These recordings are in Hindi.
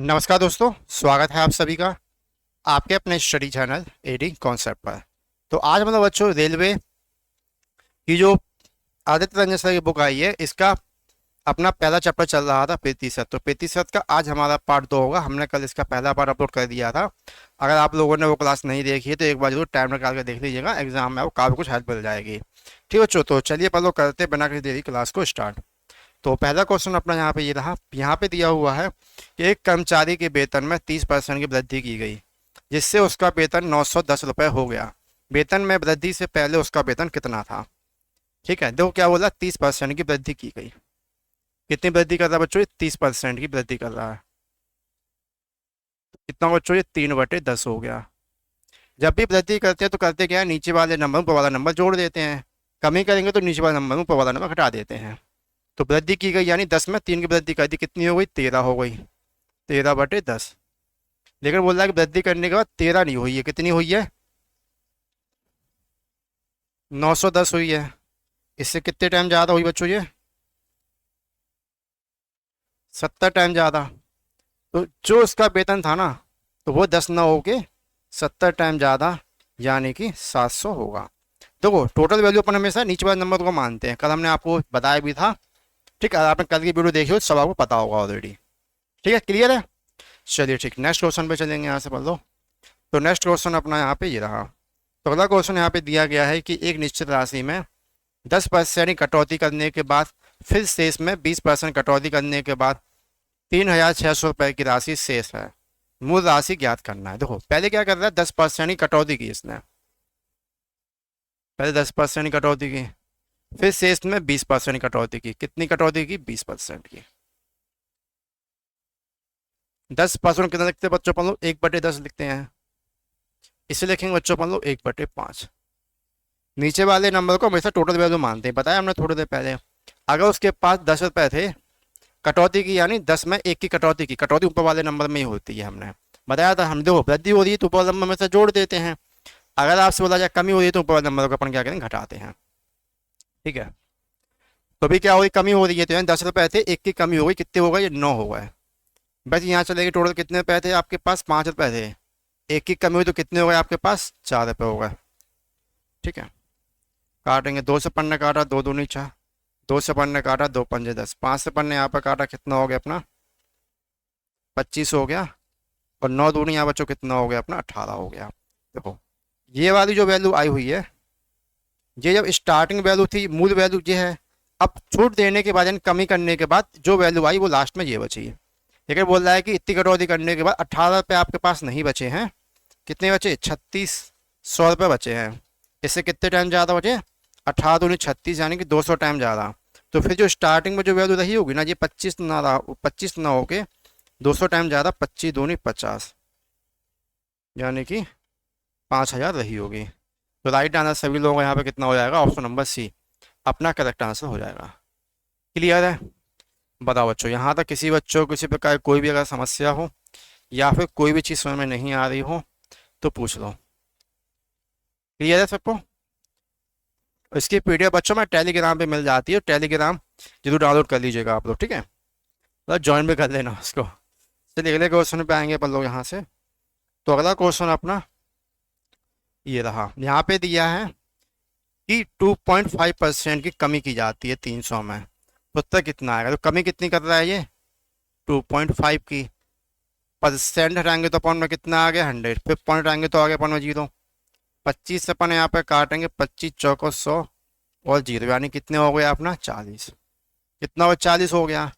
नमस्कार दोस्तों, स्वागत है आप सभी का आपके अपने स्टडी चैनल एडी कॉन्सेप्ट पर। तो आज मतलब बच्चों रेलवे की जो आदित्य रंजन सर की बुक आई है, इसका अपना पहला चैप्टर चल रहा था प्रतिशत। तो प्रतिशत का आज हमारा पार्ट 2 होगा। हमने कल इसका पहला पार्ट अपलोड कर दिया था। अगर आप लोगों ने वो क्लास नहीं देखी है तो एक बार जरूर टाइम निकाल कर देख लीजिएगा, एग्जाम में आपको काफ़ी कुछ हेल्प मिल जाएगी। ठीक है बच्चों, तो चलिए पहले करते बिना किसी देरी क्लास को स्टार्ट। तो पहला क्वेश्चन अपना यहाँ पे ये रहा। यहाँ पे दिया हुआ है कि एक कर्मचारी के वेतन में 30% की वृद्धि की गई, जिससे उसका वेतन 910 रुपये हो गया। वेतन में वृद्धि से पहले उसका वेतन कितना था? ठीक है, देखो क्या बोला, 30% की वृद्धि की गई। कितनी वृद्धि कर रहा है बच्चों? ये 30% की वृद्धि कर रहा है। कितना बच्चों? ये 3/10 हो गया। जब भी वृद्धि करते हैं तो करते क्या है, नीचे वाले नंबर ऊपर वाला नंबर जोड़ देते हैं। कमी करेंगे तो नीचे वाले नंबर ऊपर वाला नंबर घटा देते हैं। तो वृद्धि की गई यानी 10 में 3 की वृद्धि कर दी, कितनी हो गई? 13 हो गई। 13/10। लेकिन बोल रहा है कि वृद्धि करने के बाद 13 नहीं हुई है, कितनी हुई है? 910 हुई है। इससे कितने टाइम ज़्यादा हुई बच्चों? ये 70 टाइम ज़्यादा। तो जो उसका वेतन था ना, तो वो 10 ना होके 70 टाइम ज़्यादा, यानी कि 700 होगा। देखो टोटल वैल्यू अपन हमेशा नीचे वाले नंबर को मानते हैं, कल हमने आपको बताया भी था। ठीक है, आपने कल की वीडियो देखी हो तो सब आपको पता होगा ऑलरेडी। ठीक है, क्लियर है? चलिए ठीक, नेक्स्ट क्वेश्चन पे चलेंगे। यहाँ से पढ़ लो। तो नेक्स्ट क्वेश्चन अपना यहाँ पे ये रहा। तो अगला क्वेश्चन यहाँ पे दिया गया है कि एक निश्चित राशि में 10% की कटौती करने के बाद फिर शेष में 20% कटौती करने के बाद 3,600 रुपये की राशि शेष है। मूल राशि ज्ञात करना है। देखो पहले क्या कर रहा है, 10% की कटौती की इसने। पहले 10% की कटौती की, फिर शेष में 20% की कटौती की। कितनी कटौती की? 20% की। 10% कितना लिखते हैं बच्चों अपन लोग? 1/10 लिखते हैं। इसे लिखेंगे बच्चों अपन लोग 1/5। नीचे वाले नंबर को हमेशा टोटल वैल्यू मानते हैं, बताया हमने थोड़ी देर पहले। अगर उसके पास 10 रुपये थे, कटौती की यानी 10 में 1 की कटौती की, कटौती ऊपर वाले नंबर में ही होती है, हमने बताया था। हम देखो वृद्धि हो रही है तो ऊपर वाले नंबर में से जोड़ देते हैं। अगर आपसे बोला जाए कमी हो रही है तो ऊपर वाले नंबर को अपन क्या करेंगे? घटाते हैं। ठीक है, तो भी क्या हो रही? कमी हो रही है, तो यानी 10 रुपये थे, 1 की कमी हो गई, कितने हो गए? ये 9 हो गए। बस यहाँ चलेगी टोटल कितने रुपए थे आपके पास? 5 रुपये थे। 1 की कमी हुई तो कितने हो गए आपके पास? 4 रुपये हो गए। ठीक है, काटेंगे। 2 से पन्ने काटा, 2 दूनी 4। 2 से पन्ने काटा, 2 पंजे 10। 5 से पन्ने यहाँ पर काटा, कितना हो गया अपना? 25 हो गया। और 9 दूनी यहाँ बच्चों कितना हो गया अपना? 18 हो गया। देखो ये वाली जो वैल्यू आई हुई है, ये जब स्टार्टिंग वैल्यू थी, मूल वैल्यू ये है। अब छूट देने के बाद यानी कमी करने के बाद जो वैल्यू आई वो लास्ट में ये बची है। लेकिन बोल रहा है कि इतनी कटौती करने के बाद 18 रुपये आपके पास नहीं बचे हैं। कितने बचे? 3600 रुपये बचे हैं। इससे कितने टाइम ज़्यादा बचे? 18 दूनी 36, यानी कि 200 टाइम ज़्यादा। तो फिर जो स्टार्टिंग में जो वैल्यू रही होगी ना, ये 25 ना रहा, 25 ना होके 200 टाइम ज़्यादा, 25 दूनी 50, यानी कि 5,000 रही होगी। तो राइट आंसर सभी लोगों का यहाँ पे कितना हो जाएगा? ऑप्शन नंबर सी अपना करेक्ट आंसर हो जाएगा। क्लियर है? बताओ बच्चों, यहाँ तक किसी बच्चों को किसी प्रकार कोई भी अगर समस्या हो या फिर कोई भी चीज़ समझ में नहीं आ रही हो तो पूछ लो। क्लियर है सबको? इसकी पीडीएफ बच्चों में टेलीग्राम पे मिल जाती है, टेलीग्राम जरूर डाउनलोड कर लीजिएगा आप लोग। ठीक है, मतलब ज्वाइन भी कर लेना उसको। चलिए अगले क्वेश्चन पे आएंगे अपन लोग यहाँ से। तो अगला क्वेश्चन अपना ये रहा। यहाँ पे दिया है कि 2.5% की कमी की जाती है 300 में, तो उत्तर कितना आएगा? तो कमी कितनी कर रहा है ये? 2.5 की। परसेंट हटाएंगे तो अपन में कितना आ गया? 100। फिर पॉइंट आएंगे तो आगे अपन में 0। 25 से अपन यहाँ पे काटेंगे, 25 चौको 100 और 0, यानी कितने हो गया अपना? 40। कितना हो? 40 हो गया।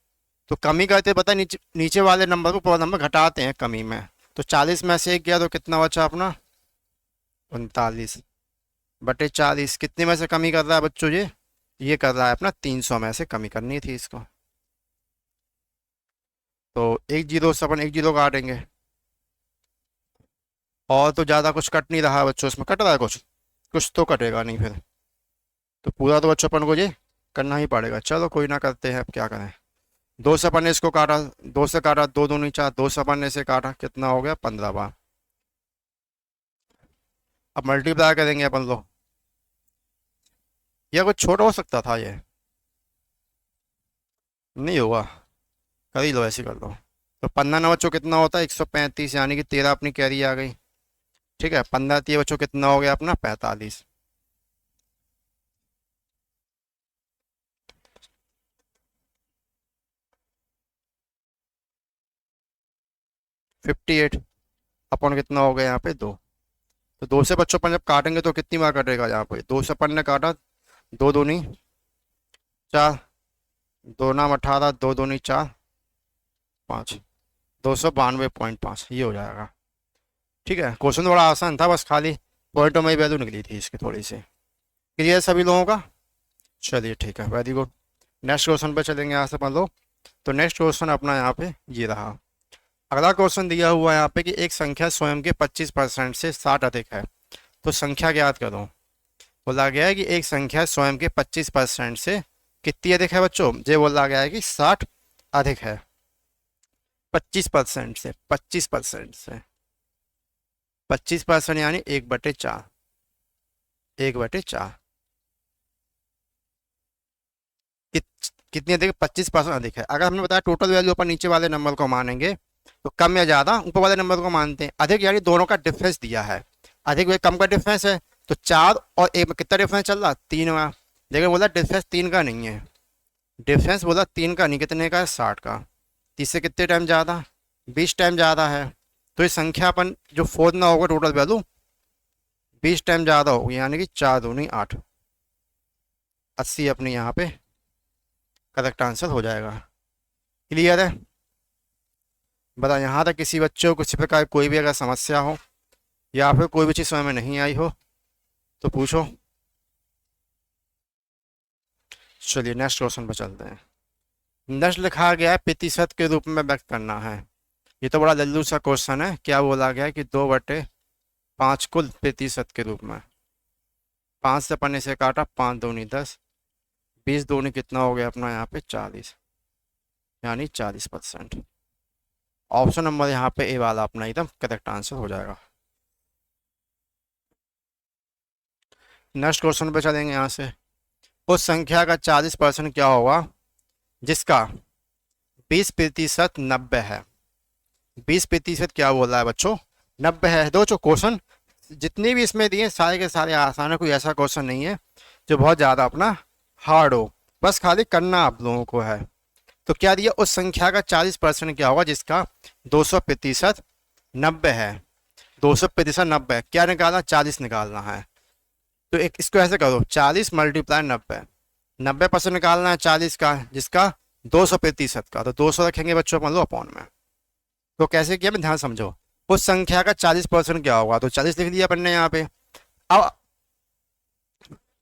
तो कमी करते पता नीचे नीचे वाले नंबर को पूरा नंबर घटाते हैं कमी में। तो 40 में से 1 गया तो कितना बचा अपना? 39/40। कितने में से कमी कर रहा है बच्चों? ये कर रहा है अपना 300 में से कमी करनी थी इसको। तो एक जीरो से अपन एक जीरो काटेंगे। और तो ज़्यादा कुछ कट नहीं रहा है बच्चों, इसमें कट रहा है कुछ? कुछ तो कटेगा नहीं फिर। तो पूरा तो बच्चों अपन को ये करना ही पड़ेगा। चलो कोई ना, करते हैं, अब क्या करें। 2 से अपन ने इसको काटा, 2 से काटा, 2 दूनी 4, 2 से अपन ने इसे काटा, कितना हो गया? 15 बार। अब मल्टीप्लाई करेंगे अपन लोग। यह कुछ छोटा हो सकता था, ये नहीं होगा। कर ही लो, ऐसे कर लो। तो 15 नौ बच्चों कितना होता है 135, यानी कि 13 अपनी कैरी आ गई। ठीक है, 15 3 बच्चों कितना हो गया अपना 45। 58 अपन कितना हो गया यहाँ पे 2। तो 2 से बच्चों अपन जब काटेंगे तो कितनी बार कटेगा यहाँ पे, 2 से अपन ने काटा, 2 दूनी 4, 2 नाम 18, 2 दूनी 4, 5, 292.5 ये हो जाएगा। ठीक है, क्वेश्चन बड़ा आसान था, बस खाली पॉइंटों में ही वैल्यू निकली थी इसकी थोड़ी सी। क्लियर सभी लोगों का? चलिए ठीक है, वेरी गुड। नेक्स्ट क्वेश्चन पे चलेंगे यहाँ से अपन लोग। तो नेक्स्ट क्वेश्चन अपना यहाँ पे ये रहा। अगला क्वेश्चन दिया हुआ है यहाँ पे कि एक संख्या स्वयं के 25% से 60 अधिक है, तो संख्या ज्ञात करो। बोला गया है कि एक संख्या स्वयं के 25% से कितनी अधिक है बच्चों, ये बोला गया है कि 60 अधिक है। 25% से, 25% से, 25% यानी 1/4, 1/4 कितनी अधिक, 25% अधिक है। अगर हमने बताया टोटल वैल्यू अपन नीचे वाले नंबर को मानेंगे तो कम या ज्यादा ऊपर वाले नंबर को मानते हैं। अधिक यानी दोनों का डिफरेंस दिया है, अधिक व कम का डिफरेंस है। तो 4 और 1 में कितना डिफरेंस चल रहा, 3 में। लेकिन बोला डिफरेंस 3 का नहीं है, डिफरेंस बोला 3 का नहीं, कितने का है 60 का। 30 से कितने टाइम ज़्यादा, 20 टाइम ज़्यादा है। तो ये संख्या अपन जो खोजना होगा टोटल वैल्यू 20 टाइम ज़्यादा होगी, यानी कि 4 दूनी 8, 80 अपनी यहाँ पे करेक्ट आंसर हो जाएगा। क्लियर है? बता यहाँ तक किसी बच्चे को किसी प्रकार कोई भी अगर समस्या हो या फिर कोई भी चीज़ समझ में नहीं आई हो तो पूछो। चलिए नेक्स्ट क्वेश्चन पर चलते हैं। नेक्स्ट लिखा गया है प्रतिशत के रूप में व्यक्त करना है। ये तो बड़ा लल्लू सा क्वेश्चन है। क्या बोला गया है कि 2/5 कुल प्रतिशत के रूप में। 5 से पन्ने से काटा, 5 दूनी 10, 20 दूनी कितना हो गया अपना यहाँ पे 40, यानी 40%। ऑप्शन नंबर यहाँ पे ए वाला अपना एकदम करेक्ट आंसर हो जाएगा। नेक्स्ट क्वेश्चन पे चलेंगे यहाँ से। उस संख्या का 40% क्या होगा जिसका 20% 90 है। 20% क्या बोला है बच्चों, 90 है। दो जो क्वेश्चन जितने भी इसमें दिए सारे के सारे आसान है, कोई ऐसा क्वेश्चन नहीं है जो बहुत ज़्यादा अपना हार्ड हो, बस खाली करना आप लोगों को है। तो क्या दिया, उस संख्या का 40% क्या होगा जिसका 200% 90 है। 200% 90 क्या निकालना, 40 निकालना है। तो एक इसको ऐसे करो, 40 × 90, 90% निकालना है 40 का जिसका 200% का। तो 200 रखेंगे बच्चों अपन लो अपॉन में। तो कैसे किया मैं ध्यान समझो। उस संख्या का 40% क्या होगा, तो 40 लिख दिया अपन ने यहाँ पे। अब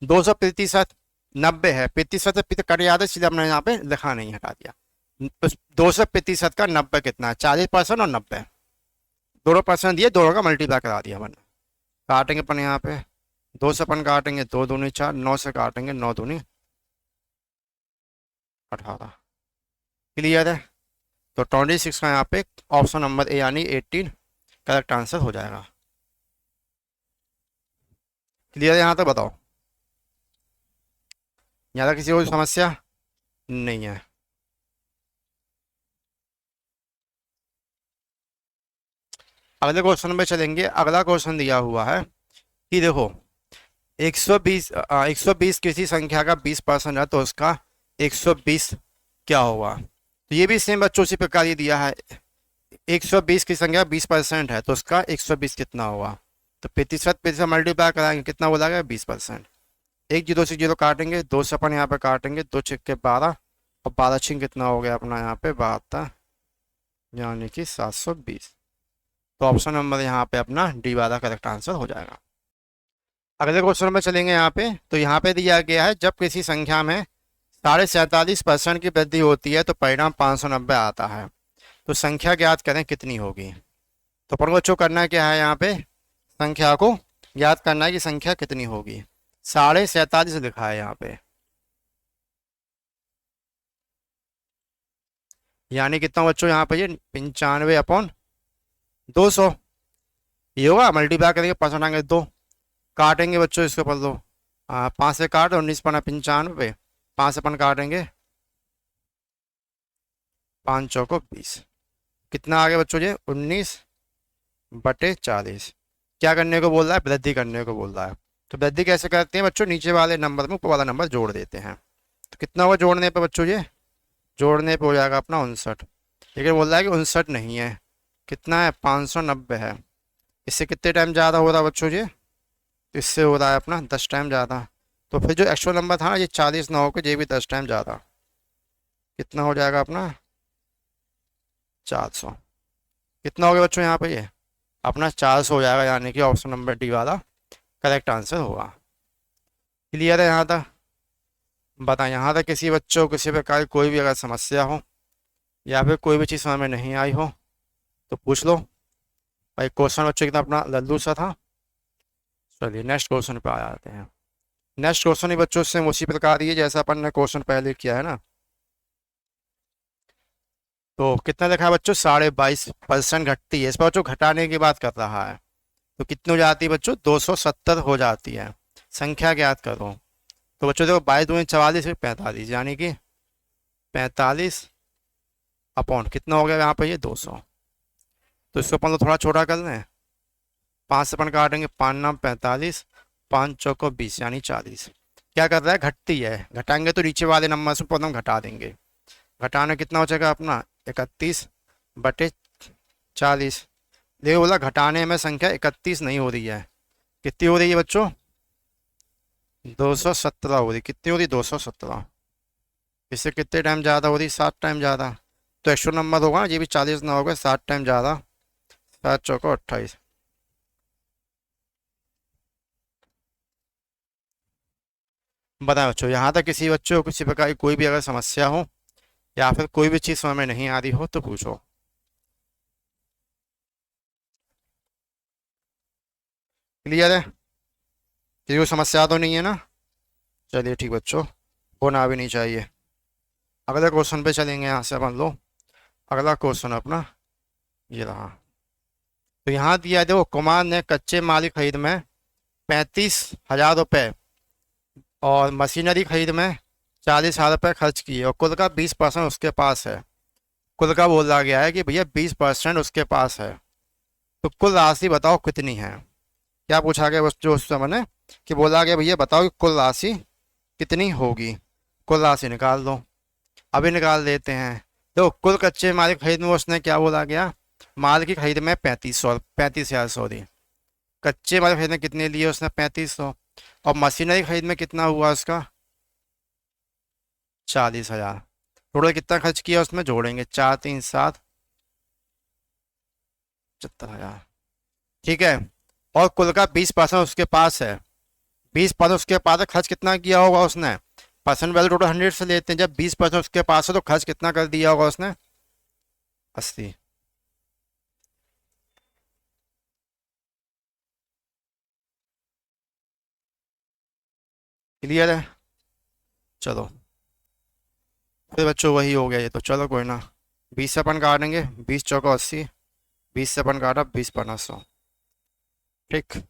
200% 90 है, प्रतिशत से कट जाता है इसलिए हमने यहाँ पे लिखा नहीं, हटा दिया। 200% का 90 कितना है, 40% और 90 दोनों परसेंट दिए, दोनों का मल्टीप्लाई करा दिया अपन। काटेंगे अपन यहाँ पे 2 से अपन काटेंगे 2 दूनी 4, 9 से काटेंगे 9 दूनी 18। क्लियर है? तो 26 का यहाँ पे ऑप्शन नंबर ए यानी 18 करेक्ट आंसर हो जाएगा। क्लियर है यहाँ तक? बताओ यहाँ तक किसी को समस्या नहीं है? अगले क्वेश्चन में चलेंगे। अगला क्वेश्चन दिया हुआ है कि देखो 120 किसी संख्या का 20% है तो उसका 120 क्या होगा। तो ये भी सेम बच्चों उसी प्रकार ही दिया है। 120 की संख्या 20% है तो उसका 120 कितना होगा। तो प्रतिशत मल्टीप्लाई कराएंगे, कितना बोला गया 20%। 1 0 से 0 काटेंगे, 2 से अपन यहाँ पे काटेंगे, 2 छिक्के 12 और 12 छिंग कितना हो गया अपना यहाँ पे 72, यानी कि 720। तो ऑप्शन नंबर यहाँ पे अपना डी वाला करेक्ट आंसर हो जाएगा। अगले क्वेश्चन में चलेंगे यहाँ पे। तो यहाँ पे दिया गया है जब किसी संख्या में 47.5% की वृद्धि होती है तो परिणाम 590 आता है। तो संख्या ज्ञात करें कितनी होगी। तो अपन को जो करना क्या है, यहाँ पे संख्या को ज्ञात करना है कि संख्या कितनी होगी। 47.5 लिखा है यहाँ पे, यानी कितना बच्चों यहाँ पे ये 95/200 ये होगा। मल्टीप्लाई करेंगे 5 2 काटेंगे बच्चों इसको पढ़ लो। 5 से काट, 19 पना 95, 5 से अपन काटेंगे 5 चौको 20। कितना आ गया बच्चों ये 19/40। क्या करने को बोल रहा है, वृद्धि करने को बोल रहा है। तो वृद्धि कैसे करते हैं बच्चों, नीचे वाले नंबर में ऊपर वाला नंबर जोड़ देते हैं। तो कितना होगा जोड़ने पे बच्चों, ये जोड़ने पे हो जाएगा अपना 59। लेकिन बोल रहा है कि 59 नहीं है, कितना है 590 है। इससे कितने टाइम ज़्यादा हो रहा है बच्चों ये, तो इससे हो रहा है अपना 10 टाइम ज़्यादा। तो फिर जो एक्चुअल नंबर था ना ये 40 ना होकर ये भी 10 टाइम ज़्यादा, कितना हो जाएगा अपना 400। कितना हो गया बच्चों यहाँ पे, ये अपना 400 हो जाएगा, यानी कि ऑप्शन नंबर डी वाला करेक्ट आंसर होगा। क्लियर है यहाँ तक। बताएं यहाँ तक किसी बच्चों को किसी प्रकार की कोई भी अगर समस्या हो या फिर कोई भी चीज़ समझ में नहीं आई हो तो पूछ लो। भाई क्वेश्चन बच्चों कितना अपना लल्लू सा था। चलिए नेक्स्ट क्वेश्चन पे आ जाते हैं। नेक्स्ट क्वेश्चन ही बच्चों से उसी प्रकार ही है जैसा अपन ने क्वेश्चन पहले किया है ना। तो कितना लिखा है बच्चों, 22.5% घटती है। इस पर बच्चों घटाने की बात कर रहा है। तो कितनी हो जाती है बच्चों, 270 हो जाती है। संख्या ज्ञात करो। तो बच्चों देखो 22×2 = 44 फिर 45, यानी कि 45 अपॉन कितना हो गया यहाँ पे ये 200। तो इसको अपन लोग थोड़ा छोटा कर लें, 5 से अपन काटेंगे, 5×9 = 45, 5×4 = 20 यानी 40। क्या कर रहा है, घटती है। घटाएंगे तो नीचे वाले नंबर से अपन घटा देंगे। घटाना कितना हो जाएगा अपना 31/40। देखो बोला घटाने में संख्या 31 नहीं हो रही है, कितनी हो रही है बच्चों 217 हो रही। कितनी हो रही 217। इससे कितने टाइम ज़्यादा हो रही, 7 टाइम ज़्यादा। तो एक्चुअल नंबर होगा ना ये भी 40 ना होगा, 7 टाइम ज़्यादा। 7×4 = 28। बताएं बच्चों यहाँ तक किसी बच्चों को किसी प्रकार की कोई भी अगर समस्या हो या फिर कोई भी चीज़ समझ में नहीं आ रही हो तो पूछो। क्लियर है, किसी को समस्या तो नहीं है ना। चलिए ठीक बच्चों, होना भी नहीं चाहिए। अगले क्वेश्चन पे चलेंगे यहाँ से अपन लोग। अगला क्वेश्चन अपना ये रहा। तो यहाँ दिया है देखो, कुमार ने कच्चे माल की खरीद में 35,000 रुपये और मशीनरी खरीद में 40,000 रुपये खर्च किए और कुल का 20% उसके पास है। कुल का बोला गया है कि भैया 20% उसके पास है, तो कुल राशि बताओ कितनी है। क्या पूछा गया जो उस समय ने, कि बोला गया भैया बताओ कि कुल राशि कितनी होगी। कुल राशि निकाल दो, अभी निकाल देते हैं। तो कुल कच्चे माल की खरीद में उसने क्या बोला गया, माल की खरीद में 35,000 सॉरी, कच्चे माल की खरीद में कितने लिए उसने 3500। और मशीनरी खरीद में कितना हुआ उसका 40,000। टोटल कितना खर्च किया उसमें जोड़ेंगे, 4 3 7 75,000। ठीक है, और कुल का 20% उसके पास है। 20% उसके पास है, खर्च कितना किया होगा उसने, परसेंट वैल्यू टोटल 100 से लेते हैं। जब 20% उसके पास है तो खर्च कितना कर दिया होगा उसने 80। क्लियर है। चलो फिर बच्चों वही हो गया ये तो, चलो कोई ना। 20 से अपन काटेंगे, 20×4 = 80, 20 से अपन काटा 20×500। ठीक,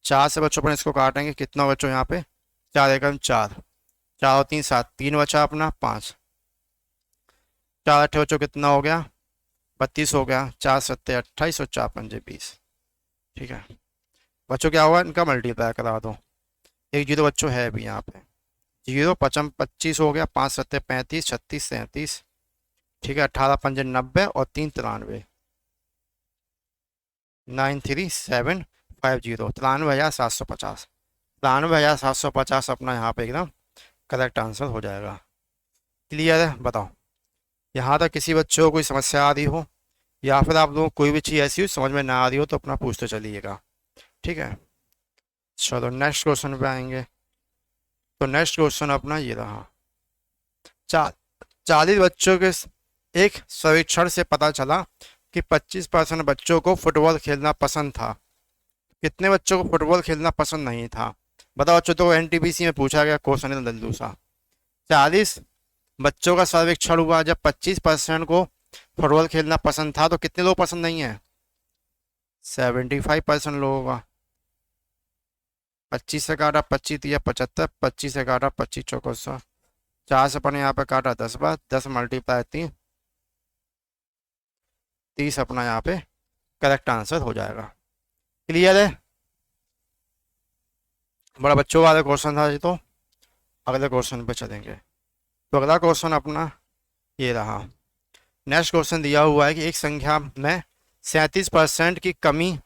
4 से बच्चों अपन इसको काटेंगे, कितना बच्चों यहाँ पे 4×1 = 4, 4 और 3 7, 3 बचा अपना 5, 4 8 बच्चों कितना हो गया 32 हो गया, 4 7 28 और 4 5 20। ठीक है बच्चों, क्या होगा इनका मल्टीप्लाई करा दो। एक जीरो बच्चों है भी यहाँ पे, जीरो 25 हो गया, 5 7 35, 36 37। ठीक है, 18 5 90 और 3 93, 93750, 93,750। 93,750 अपना यहाँ पे एकदम करेक्ट आंसर हो जाएगा। क्लियर है। बताओ यहाँ तक किसी बच्चों को कोई समस्या आ रही हो या फिर आप लोगों को कोई भी चीज़ ऐसी हो समझ में ना आ रही हो तो अपना पूछते चलिएगा। ठीक है, चलो नेक्स्ट क्वेश्चन पे आएंगे। तो नेक्स्ट क्वेश्चन अपना ये रहा। 40 बच्चों के एक सर्वेक्षण से पता चला कि 25% बच्चों को फुटबॉल खेलना पसंद था। कितने बच्चों को फुटबॉल खेलना पसंद नहीं था। बताओ बच्चों, तो एनटीपीसी में पूछा गया क्वेश्चन है लल्लू सा। 40 बच्चों का सर्वेक्षण हुआ, जब 25% को फुटबॉल खेलना पसंद था तो कितने लोग पसंद नहीं है 75% लोगों का। 25 से काटा 25 दिया 75, 25 से काटा 25×4 = 4 से अपन यहाँ पे काटा 10 बार, 10 × 3 30 अपना यहाँ पे करेक्ट आंसर हो जाएगा। क्लियर है? बड़ा बच्चों वाला क्वेश्चन था ये। तो अगले क्वेश्चन पे चलेंगे। तो अगला क्वेश्चन अपना ये रहा। नेक्स्ट क्वेश्चन दिया हुआ है कि एक संख्या में 37% की कमी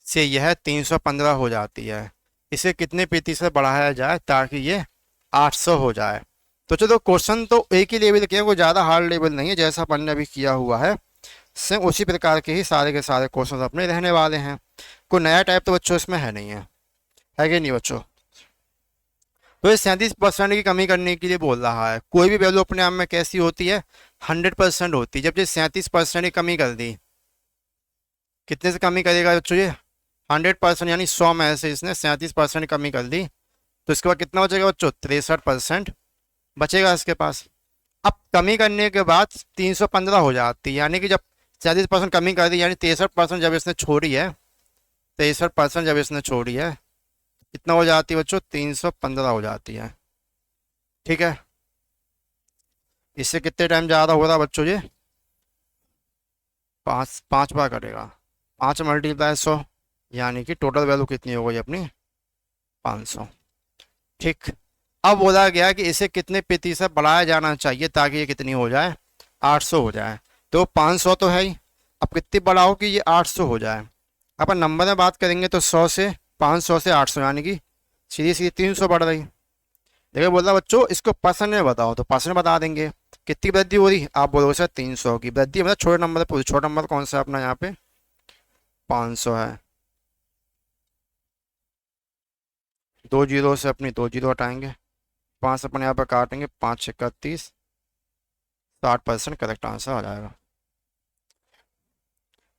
से यह 315 हो जाती है, इसे कितने प्रतिशत बढ़ाया जाए ताकि ये 800 हो जाए। तो चलो क्वेश्चन तो एक ही लेवल के हैं, कोई ज़्यादा हार्ड लेवल नहीं है, जैसा अपन ने अभी किया हुआ है सेम उसी प्रकार के ही सारे के सारे क्वेश्चन अपने रहने वाले हैं। कोई नया टाइप तो बच्चों इसमें है नहीं है कि नहीं बच्चों? तो ये 37% की कमी करने के लिए बोल रहा है। कोई भी वैल्यू अपने आप में कैसी होती है? 100% होती है। जब ये 37% की कमी कर दी, कितने से कमी करेगा बच्चों ये? 100%, यानी 100 में से इसने 37% कमी कर दी, तो इसके बाद कितना बचेगा बच्चों? 63% बचेगा इसके पास। अब कमी करने के बाद 315 हो जाती है, यानी कि जब 37% कमी कर दी, यानी 63% जब इसने छोड़ी है, 63% जब इसने छोड़ी है, कितना हो जाती है बच्चों? 315 हो जाती है। ठीक है, इससे कितने टाइम ज़्यादा हो रहा बच्चों? ये 5 बार कटेगा। 5 × 100, यानी कि टोटल वैल्यू कितनी हो गई अपनी? 500। ठीक, अब बोला गया कि इसे कितने प्रतिशत बढ़ाया जाना चाहिए ताकि ये कितनी हो जाए? 800 हो जाए। तो 500 तो है ही, अब कितनी बढ़ाओ कि ये 800 हो जाए? अपन नंबर में बात करेंगे तो 100 से 500 से 800, यानी कि सीधी सीधी 300 बढ़ रही। देखिए बोल रहा बच्चों इसको परसेंट में बताओ, तो परसेंट बता देंगे। कितनी वृद्धि हो रही? आप बोलोगे सर 300 की वृद्धि, मतलब छोटे नंबर पूछो। छोटा नंबर कौन सा है अपना यहाँ पे? 500 है। 2 जीरो से अपनी 2 जीरो हटाएंगे, 5 अपने यहाँ पर काटेंगे, 5 31, 60% करेक्ट आंसर आ जाएगा।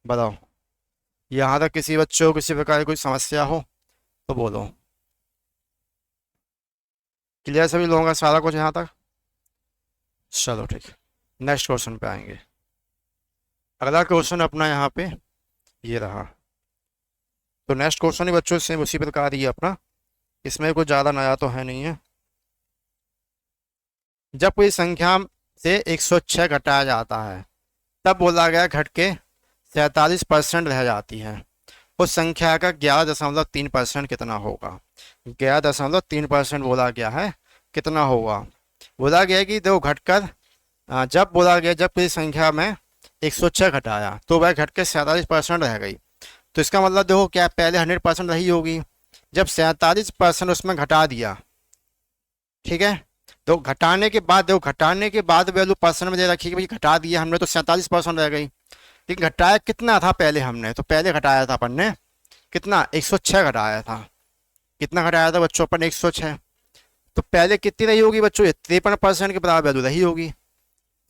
बताओ, यहाँ तक किसी बच्चों को किसी प्रकार की कोई समस्या हो तो बोलो। क्लियर सभी लोगों का सारा कुछ यहाँ तक? चलो ठीक है, नेक्स्ट क्वेश्चन पे आएंगे। अगला क्वेश्चन अपना यहाँ पे ये रहा। तो नेक्स्ट क्वेश्चन ही बच्चों से उसी प्रकार ही है अपना, इसमें कुछ ज़्यादा नया तो है नहीं है। जब कोई संख्या से 106 घटाया जाता है, तब बोला गया घट के 47% रह जाती है, उस संख्या का 11.3% कितना होगा? 11.3% बोला गया है, कितना होगा? बोला गया कि देखो घटकर जब बोला गया जब किसी संख्या में 106 घटाया तो वह घट के 47% रह गई। तो इसका मतलब देखो क्या पहले 100% रही होगी, जब 47% उसमें घटा दिया, ठीक है, तो घटाने के बाद देखो घटाने के बाद वैल्यू परसेंट में दे रखी कि भाई घटा दिया हमने तो 47% रह गई। लेकिन घटाया कितना था पहले हमने? तो पहले घटाया था अपन ने कितना? 106 घटाया था। कितना घटाया था बच्चों अपन? 106। तो पहले कितनी रही होगी बच्चों? 53% के बराबर वैल्यू रही होगी।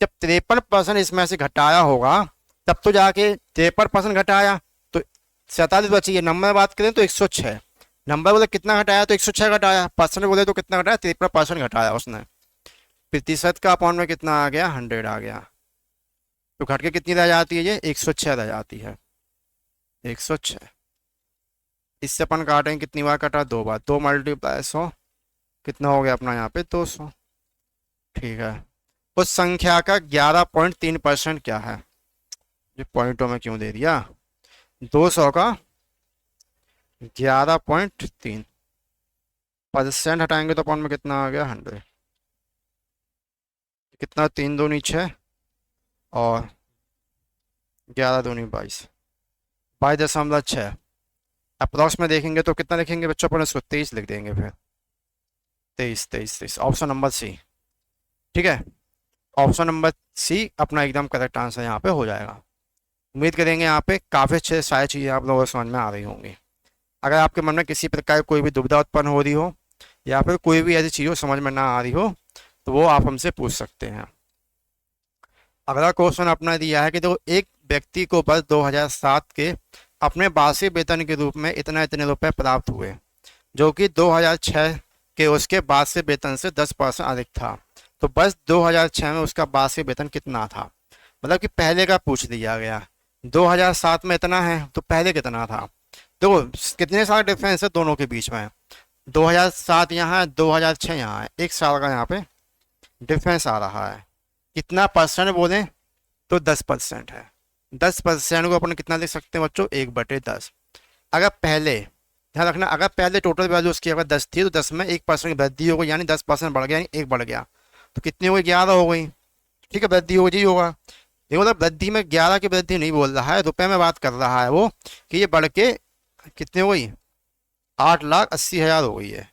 जब 53% इसमें से घटाया होगा तब तो जाके 53% घटाया तो 47 बची है। नंबर बात करें तो 106, नंबर बोले कितना घटाया? तो 106 घटाया। परसेंट बोले तो कितना घटाया? 53% घटाया उसने। प्रतिशत का अपॉन में कितना आ गया? 100 आ गया। तो घट के कितनी रह जाती है? ये 106 रह जाती है। 106 इससे अपन काटेंगे, कितनी बार कटा? 2 बार। 2 × 100 कितना हो गया अपना यहाँ पे? 200। ठीक है, उस संख्या का 11.3% क्या है? ये पॉइंटों में क्यों दे दिया? 200 का 11.3% हटाएंगे तो अपन में कितना आ गया? 100। कितना? 3 दूनी 6 और 11 दूनी 22, 22.6। अप्रॉक्स में देखेंगे तो कितना लिखेंगे बच्चों? अपन इसको 23 लिख देंगे फिर। 23 ऑप्शन नंबर सी। ठीक है, ऑप्शन नंबर सी अपना एकदम करेक्ट आंसर यहाँ पे हो जाएगा। उम्मीद करेंगे यहाँ पे काफ़ी अच्छे सारी चीज़ें आप लोगों को समझ में आ रही होंगी। अगर आपके मन में किसी प्रकार कोई भी दुविधा उत्पन्न हो रही हो या फिर कोई भी ऐसी चीज़ समझ में ना आ रही हो तो वो आप हमसे पूछ सकते हैं। अगला क्वेश्चन अपना दिया है कि तो एक व्यक्ति को वर्ष 2007 के अपने वार्षिक वेतन के रूप में इतने रुपए प्राप्त हुए, जो कि 2006 के उसके वार्षिक वेतन से 10% अधिक था। तो वर्ष 2006 में उसका वार्षिक वेतन कितना था? मतलब कि पहले का पूछ दिया गया। 2007 में इतना है तो पहले कितना था? तो कितने साल डिफरेंस है दोनों के बीच में? 2007 यहाँ है, 2006 यहाँ है, 1 साल का यहाँ पे डिफरेंस आ रहा है। कितना परसेंट बोलें तो 10% है। 10% को अपन कितना लिख सकते हैं बच्चों, 1/10। अगर पहले, ध्यान रखना, अगर पहले टोटल वैल्यू उसकी अगर 10 थी तो 10 में 1% की वृद्धि हो गई, यानी 10% बढ़ गया, यानी 1 बढ़ गया, तो कितनी हो गई, 11 हो गई। ठीक है, वृद्धि हो जी होगा। देखो मतलब वृद्धि में 11 की वृद्धि नहीं बोल रहा है, रुपए में बात कर रहा है वो, कि ये बढ़ के कितनी हो गई, 8,80,000 हो गई है।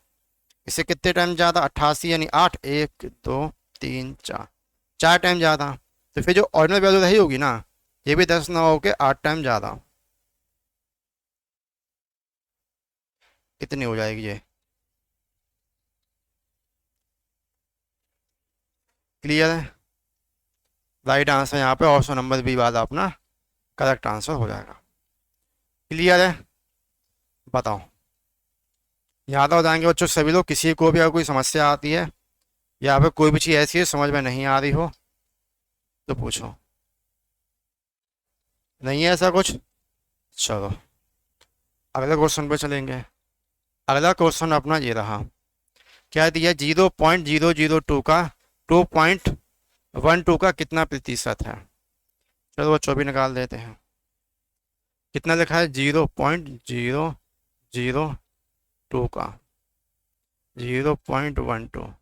इसे कितने टाइम ज़्यादा, 88, यानी 8, 1 2 3 4, 4 टाइम ज़्यादा। तो फिर जो ऑरिजिनल वैल्यू रही होगी ना, ये भी 10 ना होके 8 टाइम ज़्यादा। कितनी हो जाएगी ये, क्लियर है? राइट आंसर यहाँ पे ऑप्शन नंबर बी वाला अपना करेक्ट आंसर हो जाएगा। क्लियर है? बताओ। याद हो जाएंगे बच्चों सभी लोग, किसी को भी अगर कोई समस्या आती है या फिर कोई भी चीज़ ऐसी है समझ में नहीं आ रही हो तो पूछो। नहीं है ऐसा कुछ? चलो अगले क्वेश्चन पे चलेंगे। अगला क्वेश्चन अपना ये रहा, क्या दिया, 0.002 का 2.12 का कितना प्रतिशत है। चलो बच्चों भी निकाल देते हैं। कितना लिखा है, 0.002 का 0.12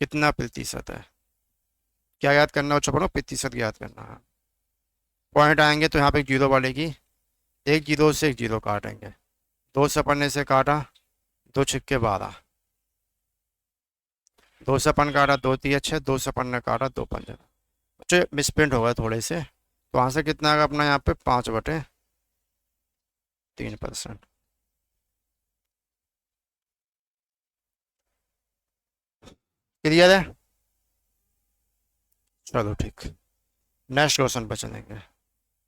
कितना प्रतिशत है। क्या याद करना है बच्चों, प्रतिशत याद करना है। पॉइंट आएंगे तो यहाँ पे एक जीरो बढ़ेगी, एक जीरो से एक जीरो काटेंगे, दो से पन्ने से काटा, दो छिक्के 12, दो से पन काटा, दो तिया 6, दो से पन्ने काटा, दो पंजे। बच्चे मिसप्रिंट हो गए थोड़े से, तो वहाँ से कितना आएगा अपना यहाँ पे 5/3%। क्लियर है? चलो ठीक, नेक्स्ट क्वेश्चन पे चलेंगे।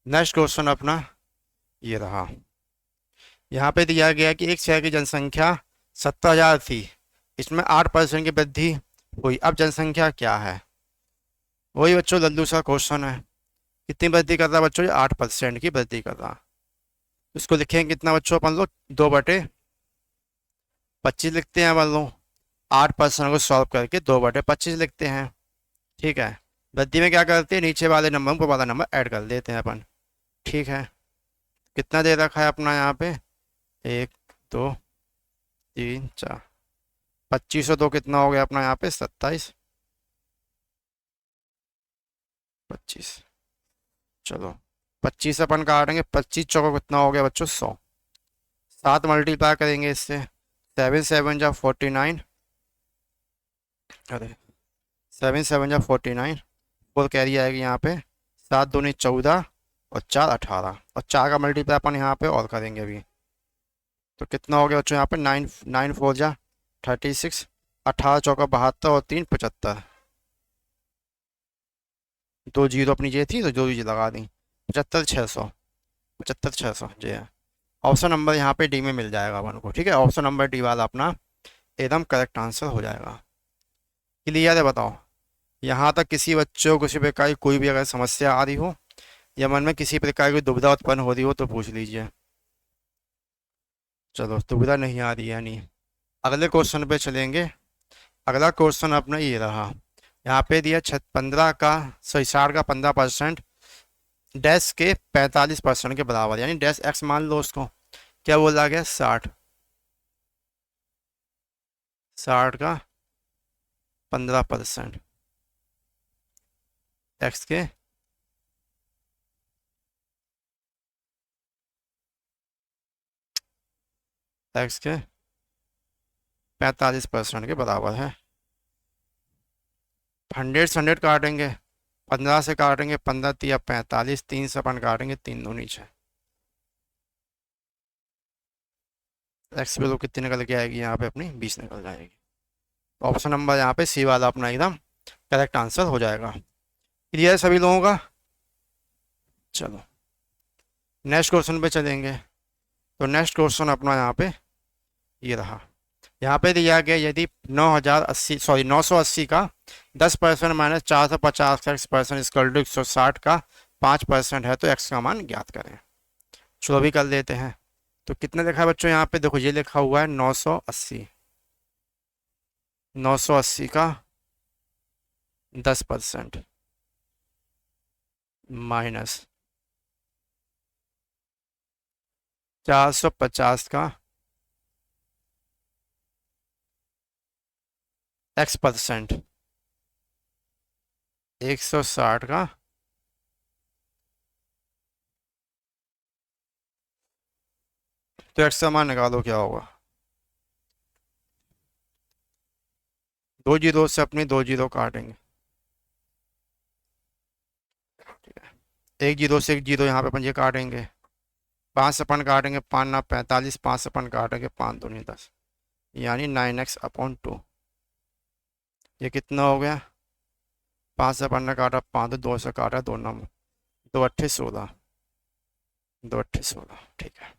नेक्स्ट क्वेश्चन अपना ये रहा, यहाँ पे दिया गया कि एक शहर की जनसंख्या 70,000 थी, इसमें 8% की वृद्धि हुई, अब जनसंख्या क्या है। वही बच्चों लल्लू सा क्वेश्चन है, कितनी वृद्धि कर रहा है बच्चों, ये 8% की वृद्धि कर रहा। इसको लिखेंगे कितना बच्चों अपन लोग, 2/25 लिखते हैं अपन लोग, 8% को सॉल्व करके 2/25 लिखते हैं। ठीक है, वृद्धि में क्या करते हैं, नीचे वाले नंबर को वाला नंबर ऐड कर देते हैं अपन। ठीक है, कितना दे रखा है अपना यहाँ पे, 1 2 3 4, 25 और 2 कितना हो गया अपना यहाँ पे, 27, 25। चलो 25 अपन काटेंगे, 25 चौको कितना हो गया बच्चों, 100। 7 मल्टीप्लाई करेंगे इससे, 7 7 जा 49, अरे 7 7 जा 49, फोर कैरी आएगी यहाँ पे, 7 दूनी 14 और 4 18, और 4 का मल्टीप्लाई अपन यहाँ पे और करेंगे अभी, तो कितना हो गया बच्चों यहाँ पे, 9 9 4 जा 36, 18 चौका 72 और 3 75, दो जीरो अपनी ये थी तो दो जीरो लगा दी, 75 600, 75 600 जी है। ऑप्शन नंबर यहाँ पे डी में मिल जाएगा अपन को। ठीक है, ऑप्शन नंबर डी वाला अपना एकदम करेक्ट आंसर हो जाएगा। क्लियर है? बताओ, यहाँ तक किसी बच्चों को किसी प्रकार की कोई भी अगर समस्या आ रही हो या मन में किसी प्रकार की दुविधा उत्पन्न हो रही हो तो पूछ लीजिए। चलो दुविधा नहीं आ रही है यानी अगले क्वेश्चन पे चलेंगे। अगला क्वेश्चन अपना ये रहा, यहाँ पे दिया 15 का, सॉरी 60 का 15% डैश के 45% के बराबर, यानी डैश एक्स मान लो उसको, क्या बोला गया, 60 का 15% एक्स के एक्स के 45% के बराबर है। 100 से 100 काटेंगे, 15 से काटेंगे, 15 तिया 45, 3 से अपन काटेंगे, 3 दूनी 6, एक्स वैल्यू कितनी निकल के आएगी यहाँ पे अपनी, 20 निकल जाएगी। ऑप्शन नंबर यहाँ पे सी वाला अपना एकदम करेक्ट आंसर हो जाएगा। क्लियर है सभी लोगों का? चलो नेक्स्ट क्वेश्चन पे चलेंगे। तो नेक्स्ट क्वेश्चन अपना यहाँ पे ये रहा, यहाँ पे दिया गया यदि 980 का 10% माइनस 450 का x% इक्वल टू 160 का 5% है तो x का मान ज्ञात करें। चलो भी कर लेते हैं। तो कितना लिखा है बच्चों यहाँ पे, देखो ये लिखा हुआ है 980, 980 का 10% माइनस 450 का x%, 160 का तो x का मान निकालो क्या होगा। दो जीरो से अपनी दो जीरो काटेंगे, एक जीरो से एक जीरो यहाँ पे अपन ये काटेंगे, पाँच से अपन काटेंगे, पाँच ना 45, पाँच से अपन काटेंगे, पाँच दो नहीं 10, यानी 9x/2। ये कितना हो गया, पाँच से अपन ने काटा, पाँच दो से काटा, दो नम, दो अट्ठे 16, दो अट्ठे 16। ठीक है,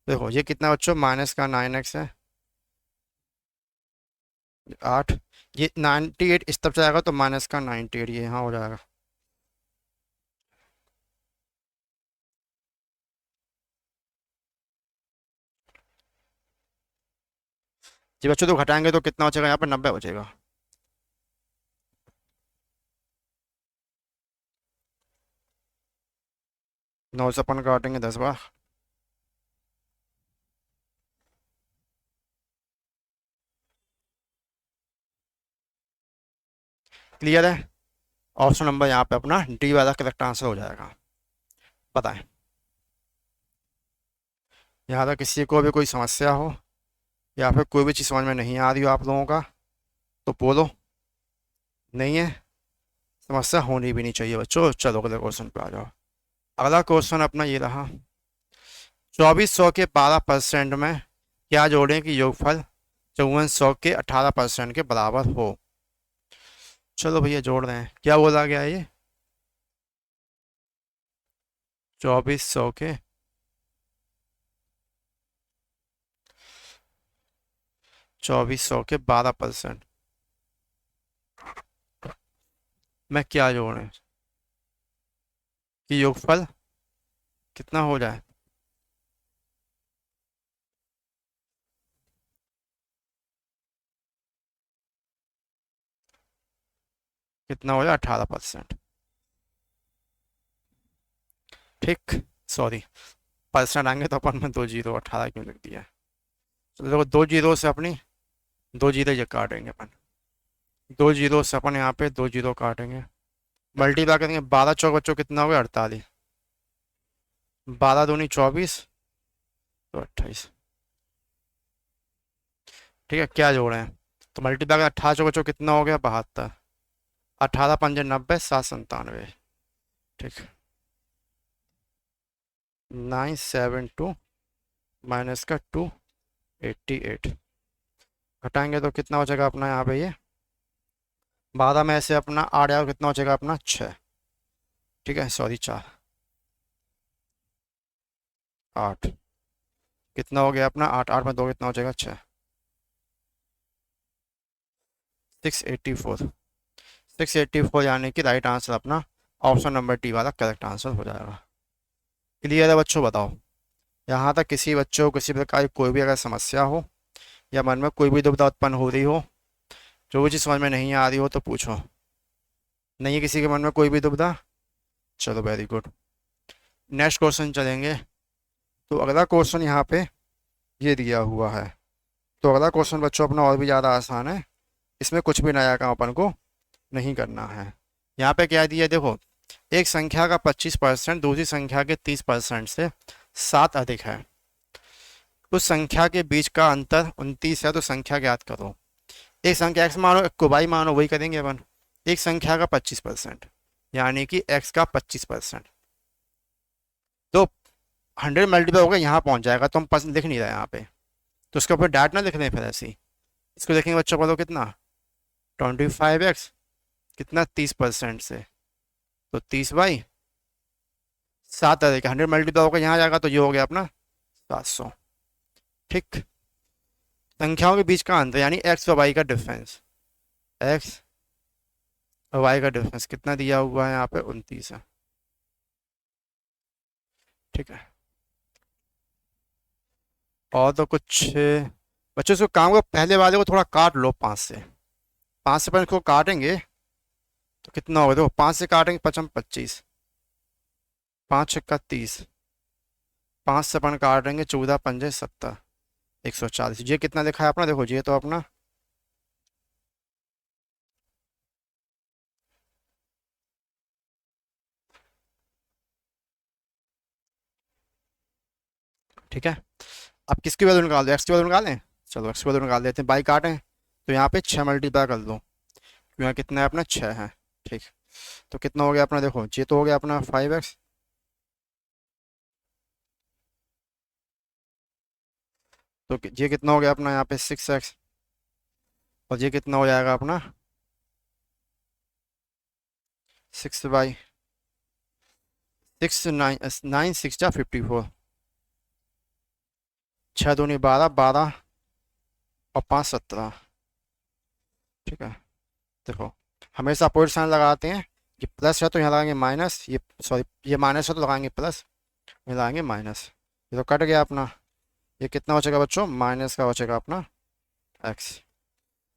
देखो ये कितना बच्चों, माइनस का 9x है, 8, ये 98 इस तरफ जाएगा तो माइनस का 98 ये यहाँ हो जाएगा। जी बच्चों, तो घटाएंगे तो कितना बचेगा, यहाँ पर 90 बचेगा। नौ से अपन काटेंगे 10 बार, क्लियर है। ऑप्शन नंबर यहाँ पे अपना डी वाला करेक्ट आंसर हो जाएगा। बताएं, यहाँ तक किसी को भी कोई समस्या हो या फिर कोई भी चीज़ समझ में नहीं आ रही हो आप लोगों का तो बोलो, नहीं है समस्या, होनी भी नहीं चाहिए बच्चों। चलो अगले क्वेश्चन पे आ जाओ। अगला क्वेश्चन अपना ये रहा, 2400 के 12% में क्या जोड़ें कि योगफल 5400 के 18% के बराबर हो। चलो भैया जोड़ रहे हैं, क्या बोला गया ये, 2400 के 12% में क्या जोड़ें कि योगफल कितना हो जाए, कितना हो जाए 18%। ठीक, सॉरी परसेंट आएंगे तो अपन में दो जीरो 18 क्यों लिख दिया। चलो देखो, दो जीरो से अपनी दो जीरो ये काटेंगे अपन, दो जीरो से अपन यहाँ पे दो जीरो काटेंगे, मल्टीप्लाई करेंगे, 12 चौक बच्चों कितना हो गया 48, 12 दूनी 24 तो 28। ठीक है, क्या जोड़े हैं तो मल्टीप्लाई करें, 18 चौक बच्चों कितना हो गया 72, 18 पंजे 90, 7 97। ठीक, 972 माइनस का 288, घटाएंगे तो कितना बचेगा अपना यहाँ पे ये, 12 में से अपना 8 आया, कितना बचेगा अपना 6। ठीक है, सॉरी 4, 8 कितना हो गया अपना, 8 8 में 2 कितना हो जाएगा 6, 684, 684 यानी कि राइट आंसर अपना ऑप्शन नंबर टी वाला करेक्ट आंसर हो जाएगा। क्लियर है बच्चों, बताओ यहाँ तक किसी बच्चों को किसी प्रकार की कोई भी अगर समस्या हो या मन में कोई भी दुविधा उत्पन्न हो रही हो, जो भी चीज़ समझ में नहीं आ रही हो तो पूछो, नहीं है किसी के मन में कोई भी दुविधा। चलो वेरी गुड, नेक्स्ट क्वेश्चन चलेंगे। तो अगला क्वेश्चन यहाँ पे ये दिया हुआ है, तो अगला क्वेश्चन बच्चों अपना और भी ज़्यादा आसान है, इसमें कुछ भी नया काम अपन को नहीं करना है। यहाँ पे क्या दिया है देखो, एक संख्या का 25% दूसरी संख्या के 30% से 7 अधिक है, उस संख्या के बीच का अंतर 29 है, तो संख्या ज्ञात करो। एक संख्या x मानो, एक को y मानो, वही करेंगे अपन। एक संख्या का 25% यानी कि x का 25%, तो 100 मल्टीप्लाई होगा यहाँ पहुँच जाएगा, तो हम परसेंट लिख नहीं रहे यहाँ पे, तो उसके ऊपर डाट ना लिख रहे हैं फिर ऐसे ही। इसको देखेंगे बच्चों, बोलो कितना 25x कितना 30% से, तो 30/7 आ जाएगा, 100 मल्टीप्लाई होकर यहाँ जाएगा तो ये हो गया अपना 700। ठीक, संख्याओं के बीच का अंतर यानी एक्स और वाई का डिफरेंस, एक्स और वाई का डिफरेंस कितना दिया हुआ है यहाँ पे 29 है। ठीक है, और तो कुछ बच्चों, इसको काम को पहले वाले को थोड़ा काट लो, 5 से पर इसको काटेंगे तो कितना होगा, देखो 5 से काटेंगे 5 25, 5 छक्का 30, 5 से अपन काट देंगे, 14 पंजे 70, 140। ये कितना लिखा है अपना, देखो ये तो अपना ठीक है। अब किसकी वैल्यू निकाल दो, एक्स की वैल्यू निकालें। चलो एक्स की वैल्यू निकाल देते हैं, बाई काटें तो यहाँ पे 6 मल्टीप्लाई कर दो, यहाँ कितना है अपना 6 है। ठीक, तो कितना हो गया अपना, देखो ये तो हो गया अपना 5x, तो ये कितना हो गया अपना यहाँ पे 6x, और ये कितना हो जाएगा अपना 6 9 9 6 जा 54, 6 दूनी 12, 12 और 5 17। ठीक है, देखो हमेशा अपोजिट साइन लगाते हैं, ये प्लस है तो यहाँ लगाएंगे माइनस, ये सॉरी ये माइनस है तो लगाएंगे प्लस, ये लगाएंगे माइनस। ये तो कट गया अपना, ये कितना बचेगा बच्चों, माइनस का बचेगा अपना एक्स।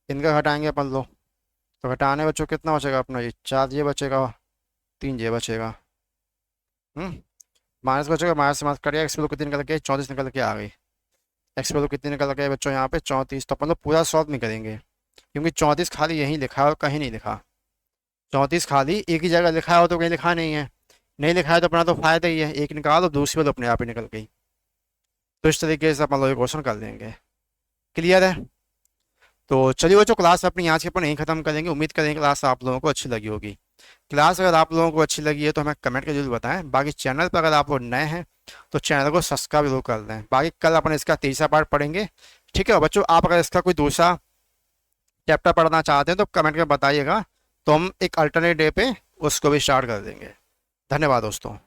इनका घटाएंगे अपन लोग, तो घटाने बच्चों कितना बचेगा अपना, ये 4 ये बचेगा, 3 ये बचेगा। माइनस बचेगा, माइनस से माइनस कट गया, एक्स वैल्यू कितनी निकल के 34 निकल के आ गई। एक्स वैल्यू कितनी निकल के बच्चों यहाँ पे 34, तो अपन लोग पूरा सॉल्व नहीं करेंगे, क्योंकि 34 खाली यहीं लिखा है और कहीं नहीं लिखा। 34 खाली एक ही जगह लिखा हो तो कहीं लिखा नहीं है, नहीं लिखा है तो अपना तो फायदा ही है, एक निकालो दूसरी वाली अपने आप ही निकल गई। तो इस तरीके से अपन लोग क्वेश्चन कर लेंगे। क्लियर है। तो चलिए बच्चों, क्लास अपनी आज के अपन यहीं खत्म करेंगे। उम्मीद करेंगे क्लास आप लोगों को अच्छी लगी होगी। क्लास अगर आप लोगों को अच्छी लगी है तो हमें कमेंट के जरूर बताएं। बाकी चैनल पर अगर आप लोग नए हैं तो चैनल को सब्सक्राइब जरूर कर लें। बाकी कल अपन इसका तीसरा पार्ट पढ़ेंगे। ठीक है बच्चों, आप अगर इसका कोई दूसरा चैप्टर पढ़ना चाहते हैं तो कमेंट में बताइएगा, तो हम एक अल्टरनेट डे पे उसको भी स्टार्ट कर देंगे। धन्यवाद दोस्तों।